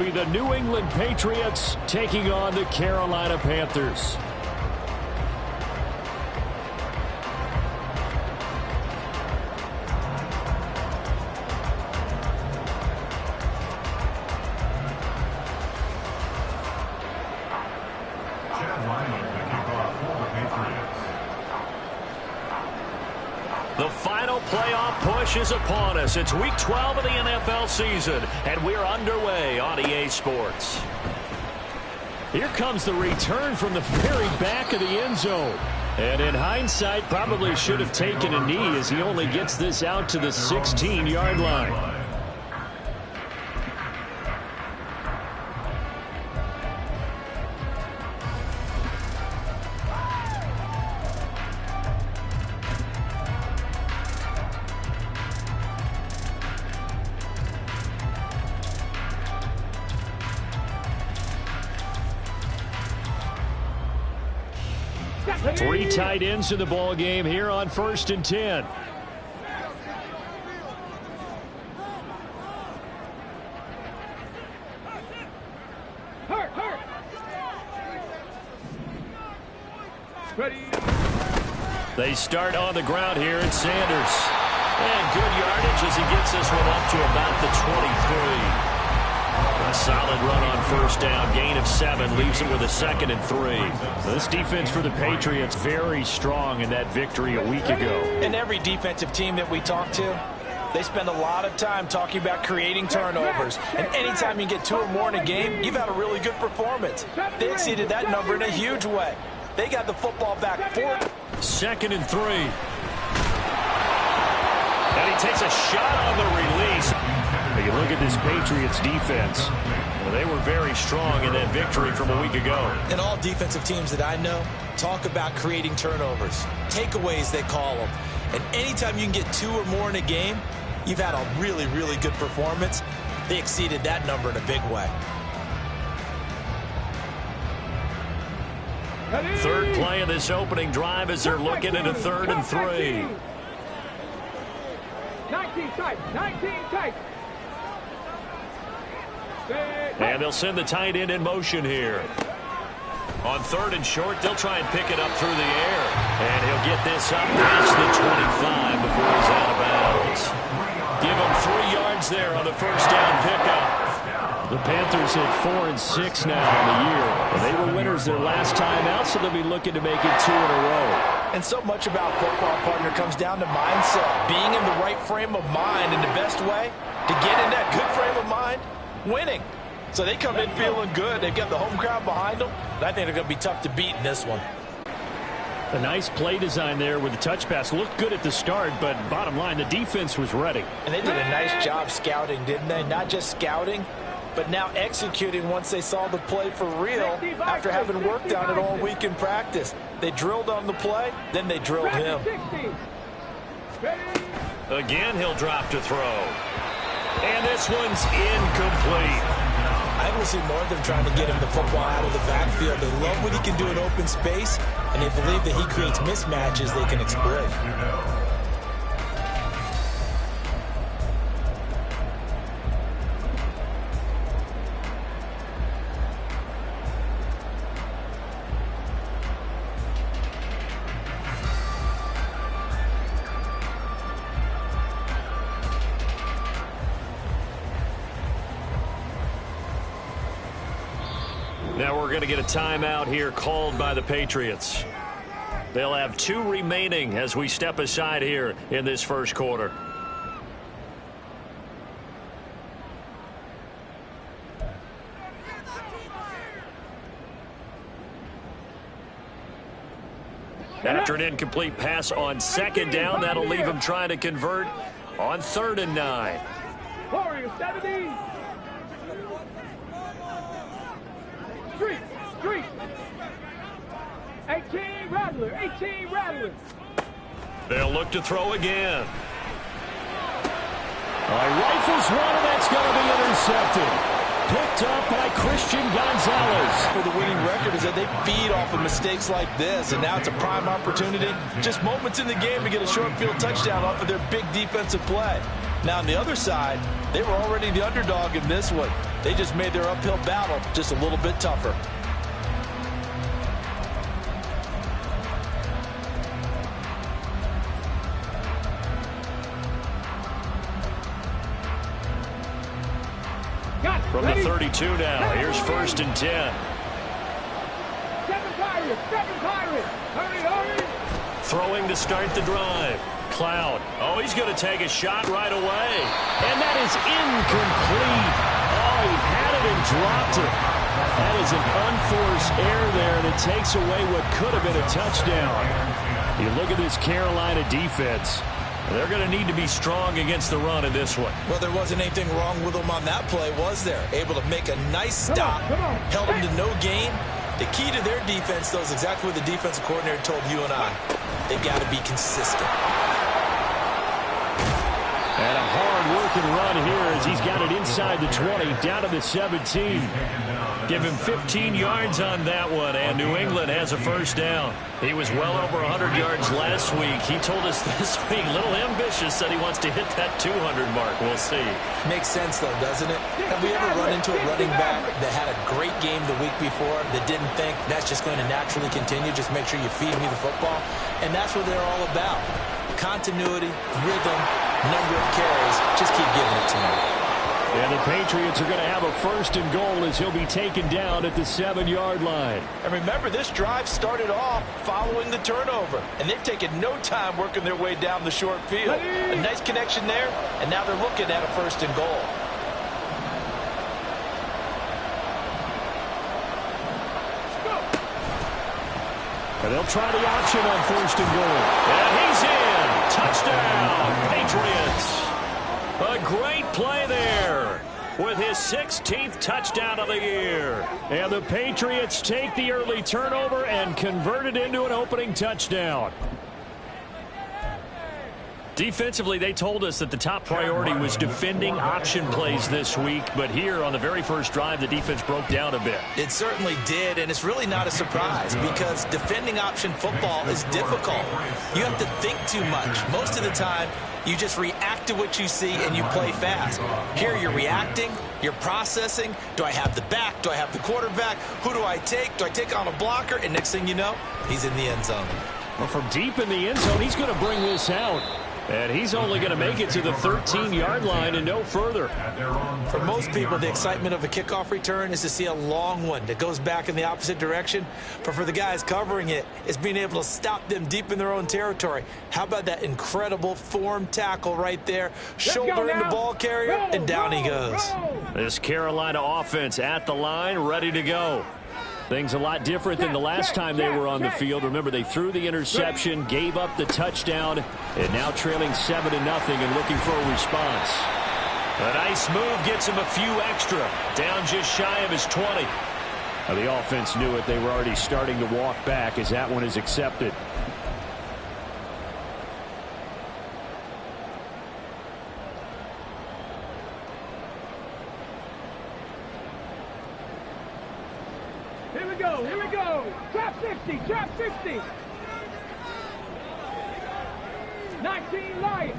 be the New England Patriots taking on the Carolina Panthers. The final playoff push is upon us. It's Week 12 of the NFL season, and we're underway on EA Sports. Here comes the return from the very back of the end zone. And in hindsight, probably should have taken a knee as he only gets this out to the 16-yard line. 3 tight ends in the ball game here on 1st and 10. They start on the ground here. It's Sanders. And good yardage as he gets this one up to about the 23. A solid run on 1st down. Gain of 7 leaves him with a 2nd and 3. This defense for the Patriots very strong in that victory a week ago. And every defensive team that we talk to, they spend a lot of time talking about creating turnovers. And anytime you get 2 or more in a game, you've had a really good performance. They exceeded that number in a huge way. They got the football back 4. 2nd and 3. And he takes a shot on the release. You look at this Patriots defense. Well, they were very strong in that victory from a week ago. And all defensive teams that I know talk about creating turnovers. Takeaways, they call them. And anytime you can get 2 or more in a game, you've had a really, really good performance. They exceeded that number in a big way. 3rd play of this opening drive as they're looking at a 3rd and 3. 19 tight. And they'll send the tight end in motion here. On 3rd and short, they'll try and pick it up through the air. And he'll get this up past the 25 before he's out of bounds. Give him 3 yards there on the 1st down pickup. The Panthers at 4 and 6 now on the year. And they were winners their last time out, so they'll be looking to make it 2 in a row. And so much about football, partner, comes down to mindset. Being in the right frame of mind, and the best way to get in that good frame of mind, winning. So they come in feeling good. They've got the home crowd behind them. And I think they're going to be tough to beat in this one. A nice play design there with the touch pass. Looked good at the start, but bottom line, the defense was ready. And they did a nice job scouting, didn't they? Not just scouting, but now executing once they saw the play for real after having worked on it all week in practice. They drilled on the play, then they drilled him. Again, he'll drop to throw. And this one's incomplete. I will see more of them trying to get him the football out of the backfield. They love what he can do in open space, and they believe that he creates mismatches they can exploit. Now we're going to get a timeout here called by the Patriots. They'll have 2 remaining as we step aside here in this 1st quarter. After an incomplete pass on 2nd down, that'll leave him trying to convert on 3rd and 9. Warriors 70. Street. 18 Rattler. They'll look to throw again. Rifles one, and that's going to be intercepted. Picked up by Christian Gonzalez. For the winning record is that they feed off of mistakes like this, and now it's a prime opportunity. Just moments in the game to get a short field touchdown off of their big defensive play. Now, on the other side, they were already the underdog in this one. They just made their uphill battle just a little bit tougher. From the 32 now, here's 1st and 10. 7 Pirates, 7 Pirates. Hurry, hurry. Throwing to start the drive. Cloud. Oh, he's going to take a shot right away. And that is incomplete. Oh, he had it and dropped it. That is an unforced error there, and it takes away what could have been a touchdown. You look at this Carolina defense. They're going to need to be strong against the run in this one. Well, there wasn't anything wrong with them on that play, was there? Able to make a nice stop, held them to no gain. The key to their defense, though, is exactly what the defensive coordinator told you and I. They've got to be consistent. And a hard-working run here as he's got it inside the 20, down to the 17. Give him 15 yards on that one, and New England has a 1st down. He was well over 100 yards last week. He told us this week, a little ambitious, said he wants to hit that 200 mark. We'll see. Makes sense, though, doesn't it? Have we ever run into a running back that had a great game the week before that didn't think that's just going to naturally continue? Just make sure you feed me the football. And that's what they're all about. Continuity, rhythm, number of carries. Just keep giving it to him. And the Patriots are going to have a 1st and goal as he'll be taken down at the 7-yard line. And remember, this drive started off following the turnover. And they've taken no time working their way down the short field. A nice connection there, and now they're looking at a 1st and goal. And they'll try the option on 1st and goal. And he's in. Touchdown, Patriots. A great play there with his 16th touchdown of the year. And the Patriots take the early turnover and convert it into an opening touchdown. Defensively, they told us that the top priority was defending option plays this week. But here on the very first drive, the defense broke down a bit. It certainly did, and it's really not a surprise because defending option football is difficult. You have to think too much. Most of the time, you just react to what you see and you play fast. Here you're reacting, you're processing. Do I have the back? Do I have the quarterback? Who do I take? Do I take on a blocker? And next thing you know, he's in the end zone. Well, from deep in the end zone, he's going to bring this out. And he's only going to make it to the 13-yard line and no further. For most people, the excitement of a kickoff return is to see a long one that goes back in the opposite direction. But for the guys covering it, it's being able to stop them deep in their own territory. How about that incredible form tackle right there? Shoulder in the ball carrier, and down he goes. This Carolina offense at the line, ready to go. Things a lot different than the last time they were on the field. Remember, they threw the interception, gave up the touchdown, and now trailing 7-0 and looking for a response. A nice move gets him a few extra. Down just shy of his 20. Now, the offense knew it. They were already starting to walk back as that one is accepted. Here we go. Trap 60, trap 60. 19 Lions.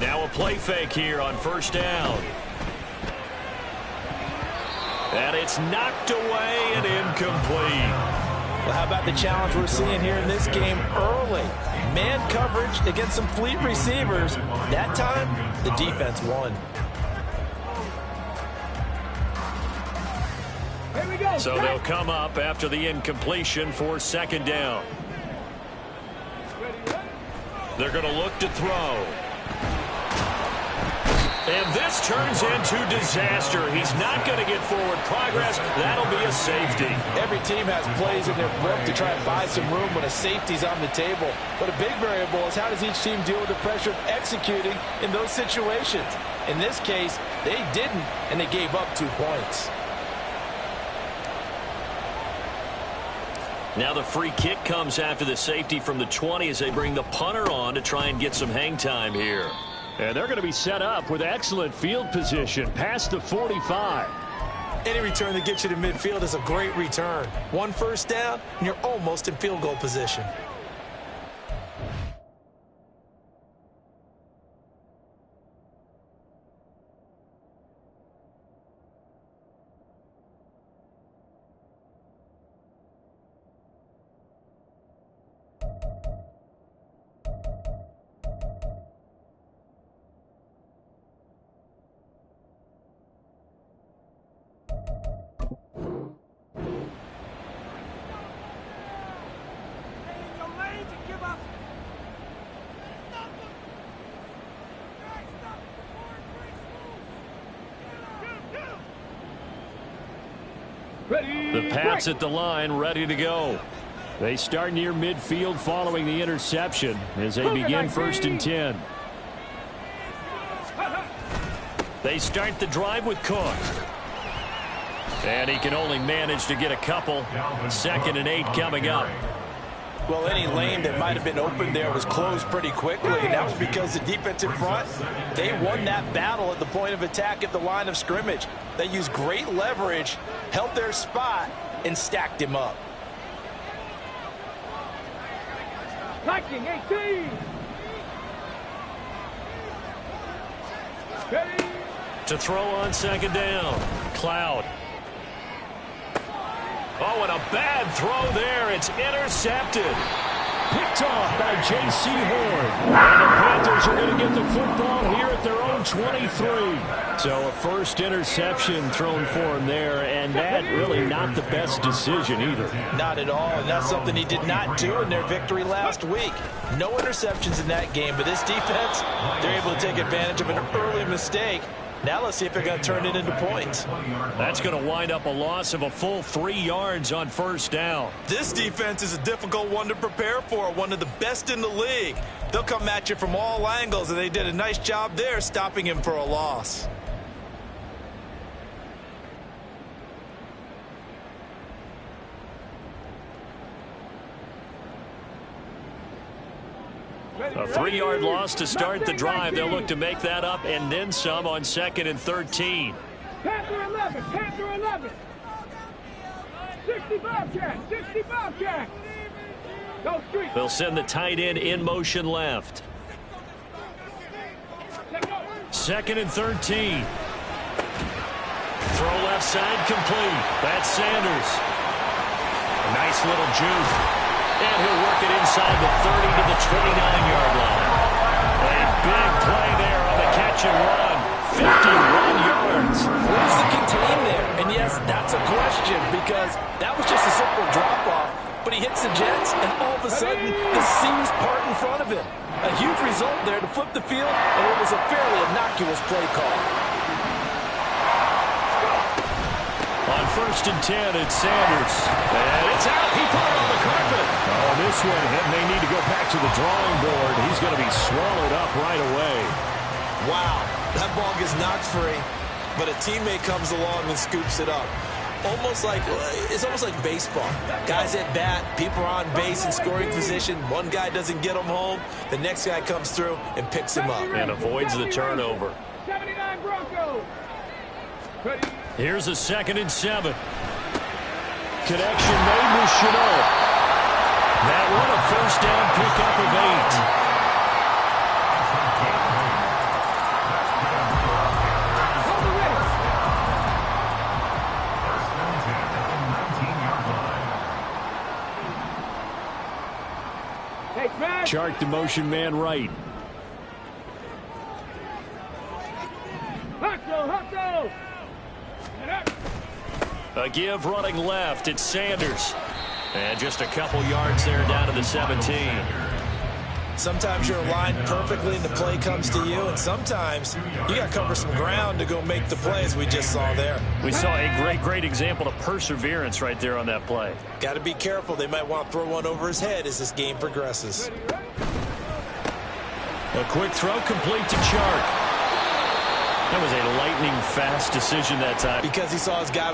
Now a play fake here on 1st down. And it's knocked away and incomplete. Well, how about the challenge we're seeing here in this game early? Man coverage against some fleet receivers. That time, the defense won. So they'll come up after the incompletion for 2nd down. They're going to look to throw. And this turns into disaster. He's not going to get forward progress. That'll be a safety. Every team has plays in their book to try and buy some room when a safety's on the table. But a big variable is how does each team deal with the pressure of executing in those situations. In this case, they didn't, and they gave up 2 points. Now the free kick comes after the safety from the 20 as they bring the punter on to try and get some hang time here. And they're going to be set up with excellent field position past the 45. Any return that gets you to midfield is a great return. 1 first down, and you're almost in field goal position. Ready. The Pats at the line, ready to go. They start near midfield following the interception as they begin 1st and 10. They start the drive with Cook. And he can only manage to get a couple. 2nd and 8 coming up. Well, any lane that might have been open there was closed pretty quickly, and that was because the defensive front, they won that battle at the point of attack at the line of scrimmage. They used great leverage, held their spot, and stacked him up. Liking 18. Ready. To throw on 2nd down. Cloud. Oh, and a bad throw there. It's intercepted. Picked off by J.C. Horn. And the Panthers are going to get the football here at their own 23. So a first interception thrown for him there, and that really not the best decision either. Not at all, and that's something he did not do in their victory last week. No interceptions in that game, but this defense, they're able to take advantage of an early mistake. Now let's see if they're going to turn it into points. That's going to wind up a loss of a full 3 yards on 1st down. This defense is a difficult one to prepare for, one of the best in the league. They'll come at you from all angles, and they did a nice job there stopping him for a loss. A 3-yard loss to start the drive. They'll look to make that up and then some on 2nd and 13. Panther 11. Panther 11. 60 Bobcat. 60 Bobcat. Go street. They'll send the tight end in motion left. 2nd and 13. Throw left side complete. That's Sanders. A nice little juke. And he'll work it inside the 30 to the 29-yard line. A big play there on the catch and run. 51 yards. Where's the contain there? And yes, that's a question because that was just a simple drop-off. But he hits the Jets, and all of a sudden, the seams part in front of him. A huge result there to flip the field, and it was a fairly innocuous play call. On 1st and 10, it's Sanders. And it's out. He put it on the carpet. Oh, this one may need to go back to the drawing board. He's going to be swallowed up right away. Wow, that ball gets knocked free, but a teammate comes along and scoops it up. It's almost like baseball. Guys at bat, people are on base in scoring position. One guy doesn't get him home. The next guy comes through and picks him up. And avoids the turnover. 79 Broncos. Ready. Here's a 2nd and 7. Connection made with Chanel. That one a 1st down pickup of 8. Chart the motion man right. Hustle. A give running left. It's Sanders. And just a couple yards there down to the 17. Sometimes you're aligned perfectly and the play comes to you, and sometimes you got to cover some ground to go make the play, as we just saw there. We saw a great example of perseverance right there on that play. Got to be careful. They might want to throw one over his head as this game progresses. A quick throw complete to Chark. That was a lightning fast decision that time. Because he saw his guy